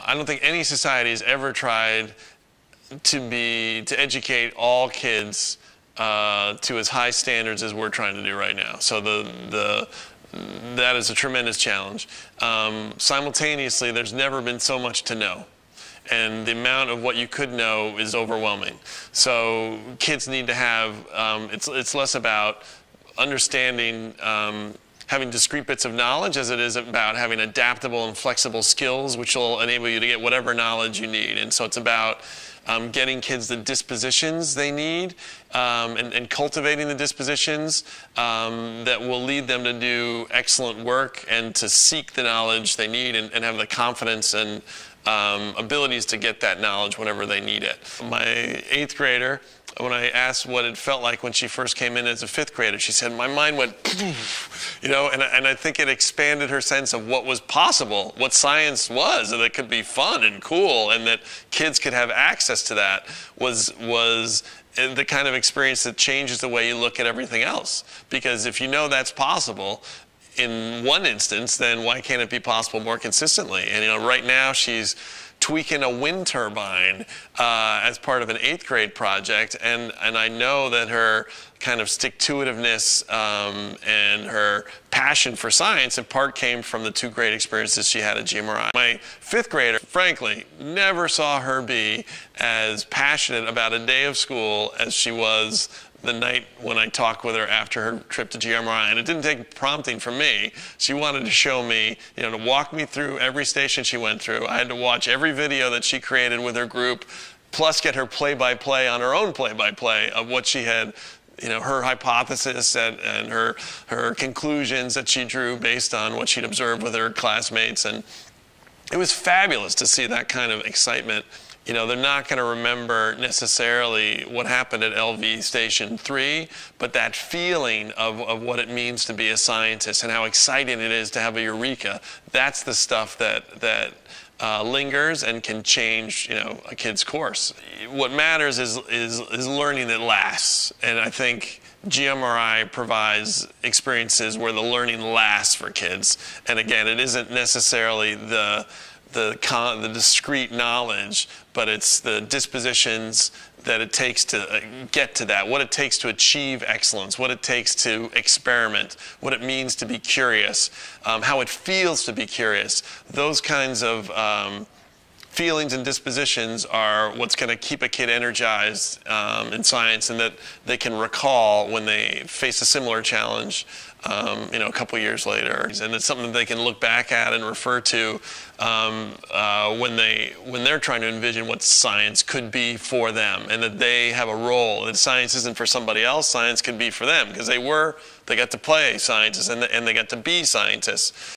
I don't think any society has ever tried to educate all kids to as high standards as we're trying to do right now. So that is a tremendous challenge. Simultaneously, there's never been so much to know, and the amount of what you could know is overwhelming. So kids need to have, it's less about understanding, having discrete bits of knowledge as it is about having adaptable and flexible skills which will enable you to get whatever knowledge you need. And so it's about getting kids the dispositions they need and cultivating the dispositions that will lead them to do excellent work and to seek the knowledge they need and have the confidence and abilities to get that knowledge whenever they need it. My 8th grader, when I asked what it felt like when she first came in as a 5th grader, she said, my mind went, you know, and I think it expanded her sense of what was possible, what science was, and it could be fun and cool, and that kids could have access to that was the kind of experience that changes the way you look at everything else. Because if you know that's possible, in one instance, then why can't it be possible more consistently? And you know, right now she's tweaking a wind turbine as part of an 8th grade project, and I know that her kind of stick-to-itiveness and her passion for science in part came from the 2 great experiences she had at GMRI. My 5th grader, frankly, never saw her be as passionate about a day of school as she was the night when I talked with her after her trip to GMRI. And it didn't take prompting from me. She wanted to show me, you know, to walk me through every station she went through. I had to watch every video that she created with her group, plus get her play-by-play on her own play-by-play of what she had, you know, her hypothesis and her conclusions that she drew based on what she'd observed with her classmates. And it was fabulous to see that kind of excitement. You know, they're not going to remember necessarily what happened at LV Station 3, but that feeling of what it means to be a scientist and how exciting it is to have a eureka, that's the stuff that lingers and can change, you know, a kid's course. What matters is learning that lasts, and I think GMRI provides experiences where the learning lasts for kids. And again, it isn't necessarily the discrete knowledge, but it's the dispositions that it takes to get to that, what it takes to achieve excellence, what it takes to experiment, what it means to be curious, how it feels to be curious. Those kinds of feelings and dispositions are what's going to keep a kid energized in science, and that they can recall when they face a similar challenge, you know, a couple years later. And it's something that they can look back at and refer to when they're trying to envision what science could be for them, and that they have a role. That science isn't for somebody else, science can be for them, because they got to play scientists and they got to be scientists.